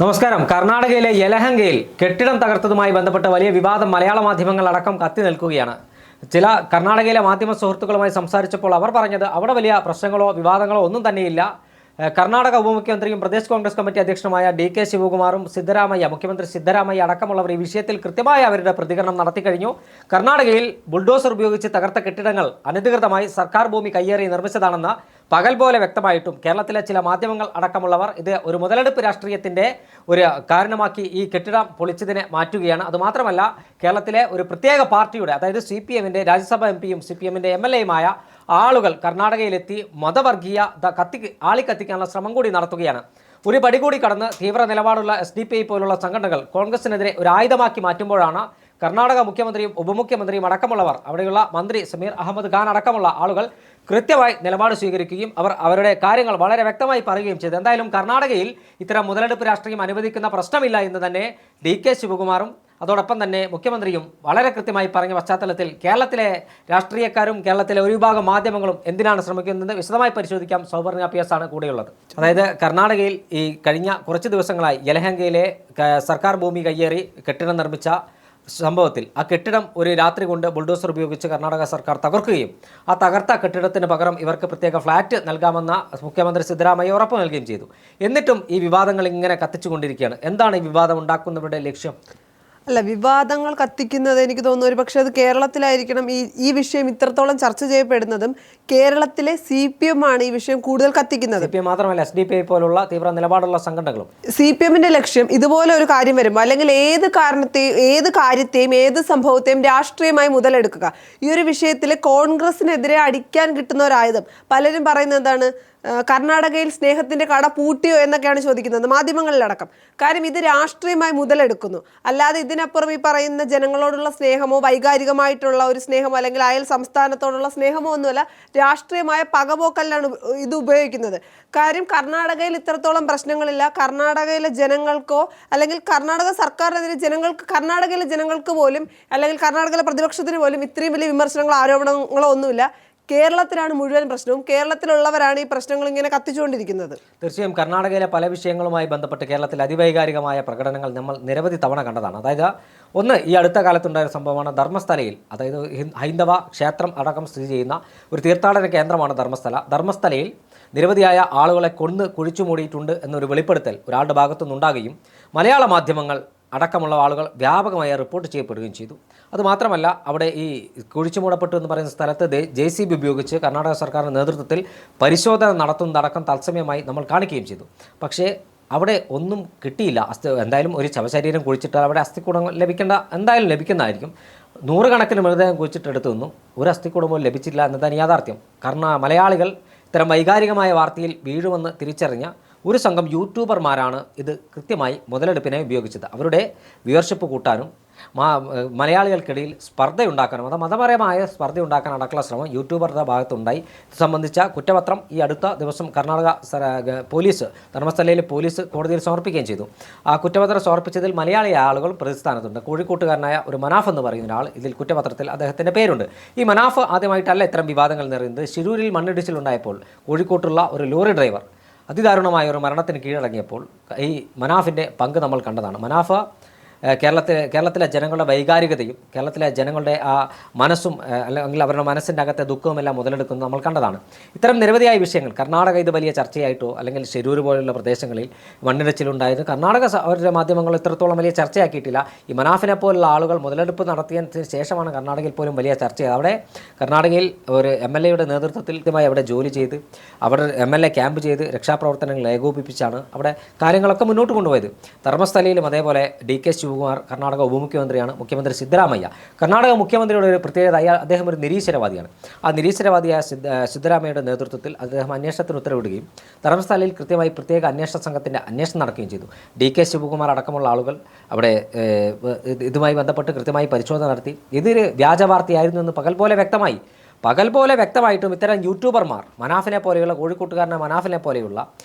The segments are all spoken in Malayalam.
നമസ്കാരം. കർണാടകയിലെ യലഹങ്കയിൽ കെട്ടിടം തകർത്തതുമായി ബന്ധപ്പെട്ട വലിയ വിവാദം മലയാള മാധ്യമങ്ങളടക്കം കത്തി നിൽക്കുകയാണ്. ചില കർണാടകയിലെ മാധ്യമ സുഹൃത്തുക്കളുമായി സംസാരിച്ചപ്പോൾ അവർ പറഞ്ഞത് അവിടെ വലിയ പ്രശ്നങ്ങളോ വിവാദങ്ങളോ ഒന്നും തന്നെയില്ല. കർണാടക ഉപമുഖ്യമന്ത്രിയും പ്രദേശ് കോൺഗ്രസ് കമ്മിറ്റി അധ്യക്ഷനുമായ DK ശിവകുമാറും മുഖ്യമന്ത്രി സിദ്ധരാമയ്യ അടക്കമുള്ളവർ ഈ വിഷയത്തിൽ കൃത്യമായ അവരുടെ പ്രതികരണം നടത്തിക്കഴിഞ്ഞു. കർണാടകയിൽ ബുൾഡോസർ ഉപയോഗിച്ച് തകർത്ത കെട്ടിടങ്ങൾ അനധികൃതമായി സർക്കാർ ഭൂമി കയ്യേറി നിർമ്മിച്ചതാണെന്ന് പകൽ പോലെ വ്യക്തമായിട്ടും കേരളത്തിലെ ചില മാധ്യമങ്ങൾ അടക്കമുള്ളവർ ഇത് ഒരു മുതലെടുപ്പ് രാഷ്ട്രീയത്തിൻ്റെ ഒരു കാരണമാക്കി ഈ കെട്ടിടം പൊളിച്ചതിനെ മാറ്റുകയാണ്. അതുമാത്രമല്ല, കേരളത്തിലെ ഒരു പ്രത്യേക പാർട്ടിയുടെ, അതായത് CPMൻ്റെ രാജ്യസഭാ MPയും CPMൻ്റെ MLAയുമായ ആളുകൾ കർണാടകയിലെത്തി മതവർഗീയ ആളിക്കത്തിക്കാനുള്ള ശ്രമം കൂടി നടത്തുകയാണ്. ഒരു പടി കൂടി കടന്ന് തീവ്ര നിലപാടുള്ള SDPI പോലുള്ള സംഘടനകൾ കോൺഗ്രസിനെതിരെ ഒരു ആയുധമാക്കി മാറ്റുമ്പോഴാണ് കർണാടക മുഖ്യമന്ത്രിയും ഉപമുഖ്യമന്ത്രിയും അടക്കമുള്ളവർ, അവിടെയുള്ള മന്ത്രി സമീർ അഹമ്മദ് ഖാൻ അടക്കമുള്ള ആളുകൾ കൃത്യമായി നിലപാട് സ്വീകരിക്കുകയും അവരുടെ കാര്യങ്ങൾ വളരെ വ്യക്തമായി പറയുകയും ചെയ്തു. എന്തായാലും കർണാടകയിൽ ഇത്തരം മുതലെടുപ്പ് രാഷ്ട്രീയം അനുവദിക്കുന്ന പ്രശ്നമില്ല എന്ന് തന്നെ DK ശിവകുമാറും അതോടൊപ്പം തന്നെ മുഖ്യമന്ത്രിയും വളരെ കൃത്യമായി പറഞ്ഞ പശ്ചാത്തലത്തിൽ കേരളത്തിലെ രാഷ്ട്രീയക്കാരും കേരളത്തിലെ ഒരു വിഭാഗം മാധ്യമങ്ങളും എന്തിനാണ് ശ്രമിക്കുന്നത് വിശദമായി പരിശോധിക്കാം. സൗവർണ PS ആണ് കൂടെയുള്ളത്. അതായത് കർണാടകയിൽ ഈ കഴിഞ്ഞ കുറച്ച് ദിവസങ്ങളായി യലഹങ്കയിലെ സർക്കാർ ഭൂമി കയ്യേറി കെട്ടിടം നിർമ്മിച്ച സംഭവത്തിൽ ആ കെട്ടിടം ഒരു രാത്രി കൊണ്ട് ബുൾഡോസർ ഉപയോഗിച്ച് കർണാടക സർക്കാർ തകർക്കുകയും ആ തകർത്ത കെട്ടിടത്തിന് പകരം ഇവർക്ക് പ്രത്യേക ഫ്ലാറ്റ് നൽകാമെന്ന മുഖ്യമന്ത്രി സിദ്ധരാമയ്യ ഉറപ്പ് നൽകുകയും ചെയ്തു. എന്നിട്ടും ഈ വിവാദങ്ങൾ ഇങ്ങനെ കത്തിച്ചുകൊണ്ടിരിക്കുകയാണ്. എന്താണ് ഈ വിവാദം ഉണ്ടാക്കുന്നവരുടെ ലക്ഷ്യം? അല്ല, വിവാദങ്ങൾ കത്തിക്കുന്നത് എനിക്ക് തോന്നുന്നു ഒരു പക്ഷേ അത് കേരളത്തിലായിരിക്കണം. ഈ വിഷയം ഇത്രത്തോളം ചർച്ച ചെയ്യപ്പെടുന്നതും കേരളത്തിലെ CPM ആണ് ഈ വിഷയം കൂടുതൽ കത്തിക്കുന്നത്. CPM മാത്രമല്ല, SDPI പോലുള്ള തീവ്ര നിലപാടുള്ള സംഘടനകളും. CPMന്റെ ലക്ഷ്യം ഇതുപോലെ ഒരു കാര്യം വരുമ്പോൾ അല്ലെങ്കിൽ ഏത് കാര്യത്തെയും ഏത് സംഭവത്തെയും രാഷ്ട്രീയമായി മുതലെടുക്കുക. ഈ ഒരു വിഷയത്തിൽ കോൺഗ്രസിനെതിരെ അടിക്കാൻ കിട്ടുന്ന ഒരു ആയുധം. പലരും പറയുന്നത് എന്താണ്, കർണാടകയിൽ സ്നേഹത്തിന്റെ കട പൂട്ടിയോ എന്നൊക്കെയാണ് ചോദിക്കുന്നത്, മാധ്യമങ്ങളിലടക്കം. കാര്യം ഇത് രാഷ്ട്രീയമായി മുതലെടുക്കുന്നു. അല്ലാതെ ഇതിനപ്പുറം ഈ പറയുന്ന ജനങ്ങളോടുള്ള സ്നേഹമോ വൈകാരികമായിട്ടുള്ള ഒരു സ്നേഹമോ അല്ലെങ്കിൽ അയൽ സംസ്ഥാനത്തോടുള്ള സ്നേഹമോ ഒന്നുമല്ല, രാഷ്ട്രീയമായ പകപോക്കലിനാണ് ഇത് ഉപയോഗിക്കുന്നത്. കാര്യം കർണാടകയിൽ ഇത്രത്തോളം പ്രശ്നങ്ങളില്ല. കർണാടകയിലെ ജനങ്ങൾക്കോ അല്ലെങ്കിൽ കർണാടക സർക്കാരിനെതിരെ കർണാടകയിലെ ജനങ്ങൾക്ക് പോലും അല്ലെങ്കിൽ കർണാടകയിലെ പ്രതിപക്ഷത്തിന് പോലും ഇത്രയും വലിയ വിമർശനങ്ങളോ ആരോപണങ്ങളോ ഒന്നുമില്ല. കേരളത്തിലാണ് മുഴുവൻ പ്രശ്നവും. കേരളത്തിലുള്ളവരാണ് ഈ പ്രശ്നങ്ങൾ ഇങ്ങനെ കത്തിച്ചുകൊണ്ടിരിക്കുന്നത്. തീർച്ചയായും കർണാടകയിലെ പല വിഷയങ്ങളുമായി ബന്ധപ്പെട്ട് കേരളത്തിൽ അതിവൈകാരികമായ പ്രകടനങ്ങൾ നമ്മൾ നിരവധി തവണ കണ്ടതാണ്. അതായത് ഒന്ന്, ഈ അടുത്ത കാലത്തുണ്ടായ സംഭവമാണ് ധർമ്മസ്ഥലയിൽ. അതായത് ഹൈന്ദവ ക്ഷേത്രം അടക്കം സ്ഥിതി ചെയ്യുന്ന ഒരു തീർത്ഥാടന കേന്ദ്രമാണ് ധർമ്മസ്ഥലയിൽ നിരവധിയായ ആളുകളെ കൊന്ന് കുഴിച്ചു മൂടിയിട്ടുണ്ട് എന്നൊരു വെളിപ്പെടുത്തൽ ഒരാളുടെ ഭാഗത്തുനിന്നുണ്ടാകുകയും മലയാള മാധ്യമങ്ങൾ അടക്കമുള്ള ആളുകൾ വ്യാപകമായി റിപ്പോർട്ട് ചെയ്യപ്പെടുകയും ചെയ്തു. അതുമാത്രമല്ല, അവിടെ ഈ കുഴിച്ചു മൂടപ്പെട്ടു എന്ന് പറയുന്ന സ്ഥലത്ത് JCB ഉപയോഗിച്ച് കർണാടക സർക്കാരിൻ്റെ നേതൃത്വത്തിൽ പരിശോധന നടത്തുന്നതടക്കം തത്സമയമായി നമ്മൾ കാണിക്കുകയും ചെയ്തു. പക്ഷേ അവിടെ ഒന്നും കിട്ടിയില്ല. എന്തായാലും ഒരു ശവശരീരം കുഴിച്ചിട്ടാൽ അവിടെ അസ്ഥികൂടം എന്തായാലും ലഭിക്കുന്നതായിരിക്കും. നൂറുകണക്കിന് മൃതദേഹം കുഴിച്ചിട്ടെടുത്തു നിന്നും ഒരു അസ്ഥികൂടം പോലും ലഭിച്ചില്ല എന്നതാണ് യാഥാർത്ഥ്യം. മലയാളികൾ ഇത്തരം വൈകാരികമായ വാർത്തയിൽ വീഴുമെന്ന് തിരിച്ചറിഞ്ഞ ഒരു സംഘം യൂട്യൂബർമാരാണ് ഇത് കൃത്യമായി മുതലെടുപ്പിനായി ഉപയോഗിച്ചത്. അവരുടെ വ്യൂവർഷിപ്പ് കൂട്ടാനും മലയാളികൾക്കിടയിൽ സ്പർദ്ധയുണ്ടാക്കാനും മതപരമായ സ്പർദ്ധയുണ്ടാക്കാൻ അടക്കമുള്ള ശ്രമം യൂട്യൂബറുടെ ഭാഗത്തുണ്ടായി. ഇത് സംബന്ധിച്ച കുറ്റപത്രം ഈ അടുത്ത ദിവസം കർണാടക ധർമ്മസ്ഥലയിലെ പോലീസ് കോടതിയിൽ സമർപ്പിക്കുകയും ചെയ്തു. ആ കുറ്റപത്രം സമർപ്പിച്ചതിൽ മലയാളി ആളുകൾ പ്രതിസ്ഥാനത്തുണ്ട്. കോഴിക്കോട്ടുകാരനായ ഒരു മനാഫ് എന്ന് പറയുന്ന ഒരാൾ ഇതിൽ കുറ്റപത്രത്തിൽ അദ്ദേഹത്തിൻ്റെ പേരുണ്ട്. ഈ മനാഫ് ആദ്യമായിട്ടല്ല ഇത്തരം വിവാദങ്ങൾ നിറയുന്നത്. ശിരൂരിൽ മണ്ണിടിച്ചിലുണ്ടായപ്പോൾ കോഴിക്കോട്ടുള്ള ഒരു ലോറി ഡ്രൈവർ അതിദാരുണമായ ഒരു മരണത്തിന് കീഴടങ്ങിയപ്പോൾ ഈ മനാഫിൻ്റെ പങ്ക് നമ്മൾ കണ്ടതാണ്. മനാഫ് കേരളത്തിലെ ജനങ്ങളുടെ വൈകാരികതയും കേരളത്തിലെ ജനങ്ങളുടെ ആ മനസ്സും അല്ലെങ്കിൽ അവരുടെ മനസ്സിൻ്റെ അകത്തെ ദുഃഖവുമെല്ലാം മുതലെടുക്കുന്നത് നമ്മൾ കണ്ടതാണ്. ഇത്തരം നിരവധിയായ വിഷയങ്ങൾ കർണാടക ഇത് വലിയ ചർച്ചയായിട്ടോ അല്ലെങ്കിൽ ശിരൂർ പോലുള്ള പ്രദേശങ്ങളിൽ മണ്ണിടിച്ചിലുണ്ടായത് അവരുടെ മാധ്യമങ്ങൾ ഇത്രത്തോളം വലിയ ചർച്ചയാക്കിയിട്ടില്ല. ഈ മനാഫിനെ പോലുള്ള ആളുകൾ മുതലെടുപ്പ് നടത്തിയതിന് ശേഷമാണ് കർണാടകയിൽ പോലും വലിയ ചർച്ചയായത്. അവിടെ കർണാടകയിൽ ഒരു MLAയുടെ നേതൃത്വത്തിൽ അവിടെ ജോലി ചെയ്ത് അവിടെ MLA ക്യാമ്പ് ചെയ്ത് രക്ഷാപ്രവർത്തനങ്ങൾ ഏകോപിപ്പിച്ചാണ് അവിടെ കാര്യങ്ങളൊക്കെ മുന്നോട്ട് കൊണ്ടുപോയത്. ധർമ്മസ്ഥലയിലും അതേപോലെ DK ശിവകുമാർ കർണാടക ഉപമുഖ്യമന്ത്രിയാണ്. മുഖ്യമന്ത്രി സിദ്ധരാമയ്യ കർണാടക മുഖ്യമന്ത്രിയുടെ ഒരു പ്രത്യേകത, അദ്ദേഹം ഒരു നിരീശ്വരവാദിയാണ്. ആ നിരീശ്വരവാദിയായ സിദ്ധരാമയ്യയുടെ നേതൃത്വത്തിൽ അദ്ദേഹം അന്വേഷണത്തിന് ഉത്തരവിടുകയും ധർമ്മസ്ഥലയിൽ കൃത്യമായി പ്രത്യേക അന്വേഷണ സംഘത്തിൻ്റെ അന്വേഷണം നടക്കുകയും ചെയ്തു. DK ശിവകുമാർ അടക്കമുള്ള ആളുകൾ അവിടെ ഇതുമായി ബന്ധപ്പെട്ട് കൃത്യമായി പരിശോധന നടത്തി. ഇതൊരു വ്യാജ വാർത്തയായിരുന്നു എന്ന് പകൽ പോലെ വ്യക്തമായിട്ടും ഇത്തരം യൂട്യൂബർമാർ, മനാഫിനെ പോലെയുള്ള കോഴിക്കോട്ടുകാരനെ മനാഫിനെ പോലെയുള്ള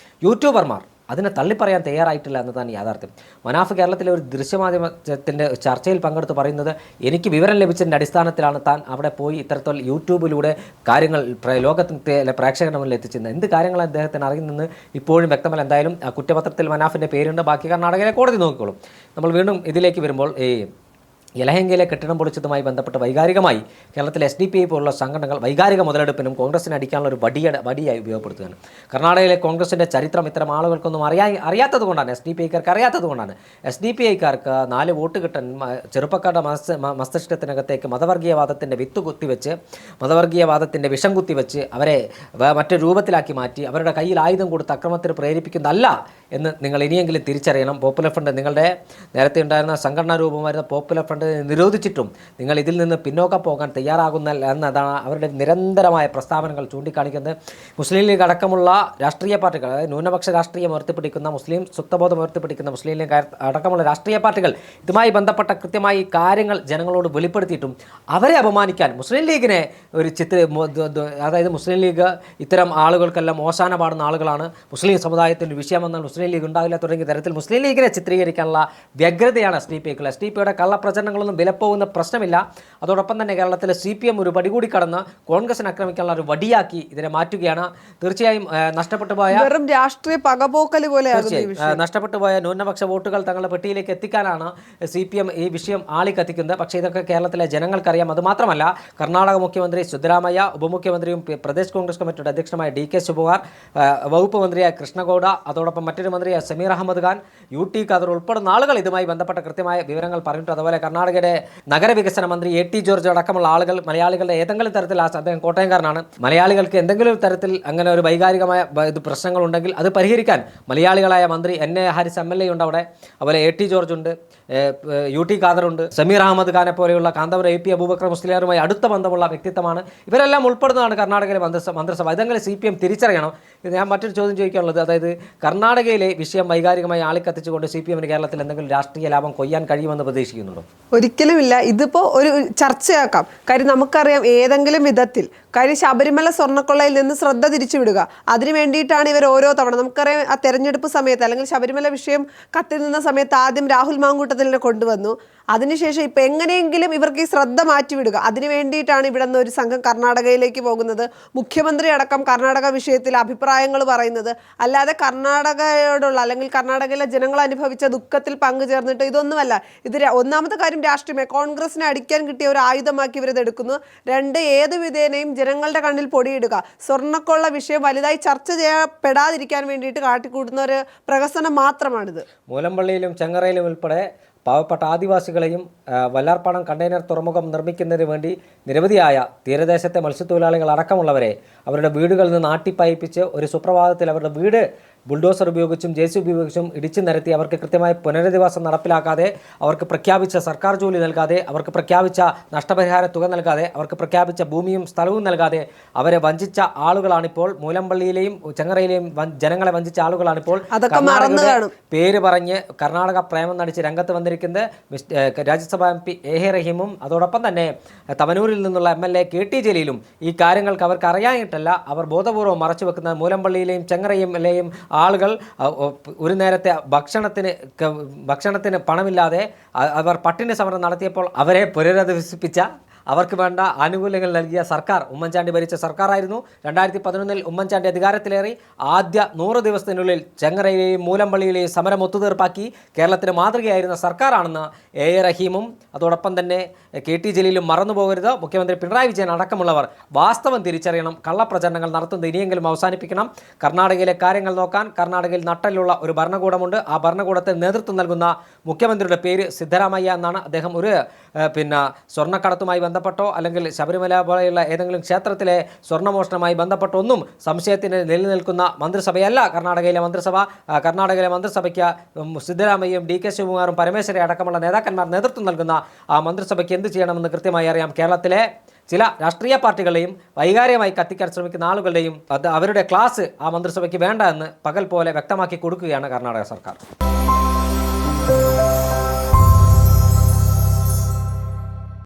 യൂട്യൂബർമാർ അതിനെ തള്ളിപ്പറയാൻ തയ്യാറായിട്ടില്ല എന്നതാണ് യാഥാർത്ഥ്യം. മനാഫ് കേരളത്തിലെ ഒരു ദൃശ്യമാധ്യമത്തിൻ്റെ ചർച്ചയിൽ പങ്കെടുത്ത് പറയുന്നത്, എനിക്ക് വിവരം ലഭിച്ചതിൻ്റെ അടിസ്ഥാനത്തിലാണ് താൻ അവിടെ പോയി ഇത്തരത്തിൽ യൂട്യൂബിലൂടെ കാര്യങ്ങൾ ലോകത്തിലെ പ്രേക്ഷകരുടെ മുന്നിൽ എത്തിച്ചത്. എന്ത് കാര്യങ്ങൾ അദ്ദേഹത്തിന് അറിയുന്നെന്ന് ഇപ്പോഴും വ്യക്തമല്ല. എന്തായാലും ആ കുറ്റപത്രത്തിൽ മനാഫിൻ്റെ പേരുണ്ട്. ബാക്കി കർണാടകയിലെ കോടതി നോക്കിക്കോളും. നമ്മൾ വീണ്ടും ഇതിലേക്ക് വരുമ്പോൾ യലഹങ്കയിലെ കെട്ടിടം പൊളിച്ചതുമായി ബന്ധപ്പെട്ട് വൈകാരികമായി കേരളത്തിലെ SDPI പോലുള്ള സംഘടനകൾ വൈകാരിക മുതലെടുപ്പിനും കോൺഗ്രസിനെ അടിക്കാനുള്ള ഒരു വടിയായി ഉപയോഗപ്പെടുത്തുകയാണ്. കർണാടകയിലെ കോൺഗ്രസിൻ്റെ ചരിത്രം ഇത്തരം ആളുകൾക്കൊന്നും അറിയാത്തത് കൊണ്ടാണ്, SDPIക്കാർക്ക് അറിയാത്തത് കൊണ്ടാണ്. SDPIക്കാർക്ക് 4 വോട്ട് കിട്ടാൻ ചെറുപ്പക്കാരുടെ മസ്തിഷ്കത്തിനകത്തേക്ക് മതവർഗീയവാദത്തിൻ്റെ വിത്ത് കുത്തിവെച്ച്, മതവർഗീയവാദത്തിൻ്റെ വിഷം കുത്തിവെച്ച് അവരെ മറ്റൊരു രൂപത്തിലാക്കി മാറ്റി അവരുടെ കയ്യിൽ ആയുധം കൊടുത്ത് അക്രമത്തിന് പ്രേരിപ്പിക്കുന്നതല്ല എന്ന് നിങ്ങൾ ഇനിയെങ്കിലും തിരിച്ചറിയണം. പോപ്പുലർ ഫ്രണ്ട്, നിങ്ങളുടെ നേരത്തെ ഉണ്ടായിരുന്ന സംഘടനാ രൂപമായിരുന്ന പോപ്പുലർ ഫ്രണ്ട് നിരോധിച്ചിട്ടും നിങ്ങൾ ഇതിൽ നിന്ന് പിന്നോക്കം പോകാൻ തയ്യാറാകുന്നില്ല എന്നതാണ് അവരുടെ നിരന്തരമായ പ്രസ്താവനകൾ ചൂണ്ടിക്കാണിക്കുന്നത്. മുസ്ലിം ലീഗ് അടക്കമുള്ള രാഷ്ട്രീയ പാർട്ടികൾ, അതായത് ന്യൂനപക്ഷ രാഷ്ട്രീയം ഉയർത്തിപ്പിടിക്കുന്ന, മുസ്ലിം സ്വത്വബോധം ഉയർത്തിപ്പിടിക്കുന്ന മുസ്ലിം ലീഗ് അടക്കമുള്ള രാഷ്ട്രീയ പാർട്ടികൾ ഇതുമായി ബന്ധപ്പെട്ട കൃത്യമായി കാര്യങ്ങൾ ജനങ്ങളോട് വെളിപ്പെടുത്തിയിട്ടും അവരെ അപമാനിക്കാൻ മുസ്ലിം ലീഗിനെ ഒരു അതായത് മുസ്ലിം ലീഗ് ഇത്തരം ആളുകൾക്കെല്ലാം ഓശാന പാടുന്ന ആളുകളാണ്, മുസ്ലിം സമുദായത്തിൻ്റെ വിഷയമെന്നാൽ മുസ്ലിം ലീഗ് ഉണ്ടാവില്ല തുടങ്ങിയ തരത്തിൽ മുസ്ലിം ലീഗിനെ ചിത്രീകരിക്കാനുള്ള വ്യഗ്രതയാണ് SDPIക്കുള്ള. SDPIയുടെ കള്ളപ്രചരണങ്ങളൊന്നും വിലപ്പോകുന്ന പ്രശ്നമില്ല. അതോടൊപ്പം തന്നെ കേരളത്തിലെ CPM ഒരു പടി കൂടി കടന്ന് കോൺഗ്രസിനെ ആക്രമിക്കാനുള്ള ഒരു വടിയാക്കി ഇതിനെ മാറ്റുകയാണ്. തീർച്ചയായും നഷ്ടപ്പെട്ടു പോയ രാഷ്ട്രീയ പകപോക്കൽ പോലെ നഷ്ടപ്പെട്ടു പോയ ന്യൂനപക്ഷ വോട്ടുകൾ തങ്ങളുടെ പെട്ടിയിലേക്ക് എത്തിക്കാനാണ് CPM ഈ വിഷയം ആളിക്കത്തിക്കുന്നത്. പക്ഷേ ഇതൊക്കെ കേരളത്തിലെ ജനങ്ങൾക്കറിയാം. അതുമാത്രമല്ല, കർണാടക മുഖ്യമന്ത്രി സിദ്ധരാമയ്യ, ഉപമുഖ്യമന്ത്രിയും പ്രദേശ് കോൺഗ്രസ് കമ്മിറ്റിയുടെ അധ്യക്ഷമായ DK ശിവകുമാർ, വകുപ്പ് മന്ത്രിയായ കൃഷ്ണഗൌഡ, അതോടൊപ്പം മറ്റൊരു മന്ത്രിയായ സമീർ അഹമ്മദ് ഖാൻ, UT ഖാദർ ഉൾപ്പെടുന്ന ആളുകൾ ഇതുമായി ബന്ധപ്പെട്ട കൃത്യമായ വിവരങ്ങൾ പറഞ്ഞിട്ട്, അതുപോലെ കർണാടകയുടെ നഗരവികസന മന്ത്രി AT ജോർജ് അടക്കമുള്ള ആളുകൾ മലയാളികളുടെ ഏതെങ്കിലും തരത്തിൽ, അദ്ദേഹം കോട്ടയംകാരനാണ്, മലയാളികൾക്ക് എന്തെങ്കിലും തരത്തിൽ അങ്ങനെ ഒരു വൈകാരികമായ പ്രശ്നങ്ങളുണ്ടെങ്കിൽ അത് പരിഹരിക്കാൻ മലയാളികളായ മന്ത്രി NA ഹാരിസ് MLA ഉണ്ട് അവിടെ, അതുപോലെ AT ജോർജ് ഉണ്ട്, UT ഖാദർ ഉണ്ട്, സമീർ അഹമ്മദ് ഖാനെ പോലെയുള്ള കാന്തപുരം AP അബൂബക്കർ മുസ്ലിയാറുമായി അടുത്ത ബന്ധമുള്ള വ്യക്തിത്വമാണ്. ഇവരെല്ലാം ഉൾപ്പെടുന്നതാണ് കർണാടകയിലെ മന്ത്രിസഭ. ഇതെങ്കിലും CPM തിരിച്ചറിയണം. ഞാൻ മറ്റൊരു ചോദ്യം ചോദിക്കാനുള്ളത്, അതായത് കർണാടകയിലെ വിഷയം വൈകാരികമായി ആളിക്കത്തിച്ചുകൊണ്ട് CPMന് കേരളത്തിൽ എന്തെങ്കിലും രാഷ്ട്രീയ ലാഭം കൊയ്യാൻ കഴിയുമെന്ന് പ്രതീക്ഷിക്കുന്നുണ്ടോ? ഒരിക്കലുമില്ല. ഇതിപ്പോ ഒരു ചർച്ചയാക്കാം. കാര്യം നമുക്കറിയാം ഏതെങ്കിലും വിധത്തിൽ കാര്യം ശബരിമല സ്വർണ്ണക്കൊള്ളയിൽ നിന്ന് ശ്രദ്ധ തിരിച്ചുവിടുക, അതിനു വേണ്ടിയിട്ടാണ് ഇവർ ഓരോ തവണ, നമുക്കറിയാം ആ തെരഞ്ഞെടുപ്പ് സമയത്ത് അല്ലെങ്കിൽ ശബരിമല വിഷയം കത്തി നിന്ന സമയത്ത് ആദ്യം രാഹുൽ മാങ്കൂട്ടത്തിലിനെ കൊണ്ടുവന്നു. അതിനുശേഷം ഇപ്പം എങ്ങനെയെങ്കിലും ഇവർക്ക് ഈ ശ്രദ്ധ മാറ്റിവിടുക, അതിനു വേണ്ടിയിട്ടാണ് ഇവിടെ നിന്ന് ഒരു സംഘം കർണാടകയിലേക്ക് പോകുന്നത്. മുഖ്യമന്ത്രി അടക്കം കർണാടക വിഷയത്തിൽ അഭിപ്രായങ്ങൾ പറയുന്നത്, അല്ലാതെ കർണാടകയോടുള്ള അല്ലെങ്കിൽ കർണാടകയിലെ ജനങ്ങൾ അനുഭവിച്ച ദുഃഖത്തിൽ പങ്കുചേർന്നിട്ട് ഇതൊന്നുമല്ല. ഇത് ഒന്നാമത്തെ കാര്യം രാഷ്ട്രീയമായി കോൺഗ്രസിനെ അടിക്കാൻ കിട്ടിയ ഒരു ആയുധമാക്കി ഇവരിത് എടുക്കുന്നു. 2, ഏത് വിധേനയും ജനങ്ങളുടെ കണ്ണിൽ പൊടിയിടുക, സ്വർണ്ണക്കൊള്ള വിഷയം വലുതായി ചർച്ച ചെയ്യപ്പെടാതിരിക്കാൻ വേണ്ടിയിട്ട് കാട്ടിക്കൂട്ടുന്ന ഒരു പ്രഹസനം മാത്രമാണിത്. മൂലമ്പള്ളിയിലും ചെങ്ങറയിലും ഉൾപ്പെടെ പാവപ്പെട്ട ആദിവാസികളെയും വല്ലാർപാടം കണ്ടെയ്നർ തുറമുഖം നിർമ്മിക്കുന്നതിന് വേണ്ടി നിരവധിയായ തീരദേശത്തെ മത്സ്യത്തൊഴിലാളികൾ അടക്കമുള്ളവരെ അവരുടെ വീടുകളിൽ നിന്ന് ആട്ടിപ്പായിപ്പിച്ച് ഒരു സുപ്രഭാതത്തിൽ അവരുടെ വീട് ബുൾഡോസർ ഉപയോഗിച്ചും JCB ഉപയോഗിച്ചും ഇടിച്ചു നിരത്തി അവർക്ക് കൃത്യമായ പുനരധിവാസം നടപ്പിലാക്കാതെ, അവർക്ക് പ്രഖ്യാപിച്ച സർക്കാർ ജോലി നൽകാതെ, അവർക്ക് പ്രഖ്യാപിച്ച നഷ്ടപരിഹാര തുക നൽകാതെ, അവർക്ക് പ്രഖ്യാപിച്ച ഭൂമിയും സ്ഥലവും നൽകാതെ അവരെ വഞ്ചിച്ച ആളുകളാണിപ്പോൾ, മൂലമ്പള്ളിയിലെയും ചെങ്ങറയിലെയും ജനങ്ങളെ വഞ്ചിച്ച ആളുകളാണിപ്പോൾ പേര് പറഞ്ഞ് കർണാടക പ്രേമം നടിച്ച് രംഗത്ത് വന്നിരിക്കുന്നത് രാജ്യസഭാ MP AH റഹീമും അതോടൊപ്പം തന്നെ തവനൂരിൽ നിന്നുള്ള MLA KT ജലീലും. ഈ കാര്യങ്ങൾക്ക് അവർക്ക് അറിയാനിട്ടല്ല, അവർ ബോധപൂർവ്വം മറച്ചു വെക്കുന്ന മൂലമ്പള്ളിയിലെയും ചെങ്ങറയിലെയും ആളുകൾ ഒരു നേരത്തെ ഭക്ഷണത്തിന് പണമില്ലാതെ അവർ പട്ടിണി സമരം നടത്തിയപ്പോൾ അവരെ പുനരധിവസിപ്പിച്ച, അവർക്ക് വേണ്ട ആനുകൂല്യങ്ങൾ നൽകിയ സർക്കാർ, ഉമ്മൻചാണ്ടി ഭരിച്ച സർക്കാരായിരുന്നു. 2011 ഉമ്മൻചാണ്ടി അധികാരത്തിലേറി ആദ്യ 100 ദിവസത്തിനുള്ളിൽ ചെങ്ങറയിലെയും മൂലമ്പള്ളിയിലെയും സമരം ഒത്തുതീർപ്പാക്കി കേരളത്തിന് മാതൃകയായിരുന്ന സർക്കാരാണെന്ന് AH റഹീമും അതോടൊപ്പം തന്നെ KT ജലീലും മറന്നുപോകരുത്. മുഖ്യമന്ത്രി പിണറായി വിജയൻ അടക്കമുള്ളവർ വാസ്തവം തിരിച്ചറിയണം. കള്ളപ്രചരണങ്ങൾ നടത്തുന്നത് ഇനിയെങ്കിലും അവസാനിപ്പിക്കണം. കർണാടകയിലെ കാര്യങ്ങൾ നോക്കാൻ കർണാടകയിൽ നട്ടലുള്ള ഒരു ഭരണകൂടമുണ്ട്. ആ ഭരണകൂടത്തിന് നേതൃത്വം നൽകുന്ന മുഖ്യമന്ത്രിയുടെ പേര് സിദ്ധരാമയ്യ എന്നാണ്. അദ്ദേഹം ഒരു സ്വർണ്ണക്കടത്തുമായി ബന്ധപ്പെട്ടോ അല്ലെങ്കിൽ ശബരിമല പോലെയുള്ള ഏതെങ്കിലും ക്ഷേത്രത്തിലെ സ്വർണ്ണമോഷണവുമായി ബന്ധപ്പെട്ടോ ഒന്നും സംശയത്തിന് നിലനിൽക്കുന്ന മന്ത്രിസഭയല്ല കർണാടകയിലെ മന്ത്രിസഭ. കർണാടകയിലെ മന്ത്രിസഭയ്ക്ക് സിദ്ധരാമയ്യയും DK ശിവകുമാറും പരമേശ്വരി അടക്കമുള്ള നേതാക്കന്മാർ നേതൃത്വം നൽകുന്ന ആ മന്ത്രിസഭയ്ക്ക് എന്ത് ചെയ്യണമെന്ന് കൃത്യമായി അറിയാം. കേരളത്തിലെ ചില രാഷ്ട്രീയ പാർട്ടികളെയും വൈകാരികമായി കത്തിക്കാൻ ശ്രമിക്കുന്ന ആളുകളുടെയും അവരുടെ ക്ലാസ് ആ മന്ത്രിസഭയ്ക്ക് വേണ്ട എന്ന് പകൽ പോലെ വ്യക്തമാക്കി കൊടുക്കുകയാണ് കർണാടക സർക്കാർ.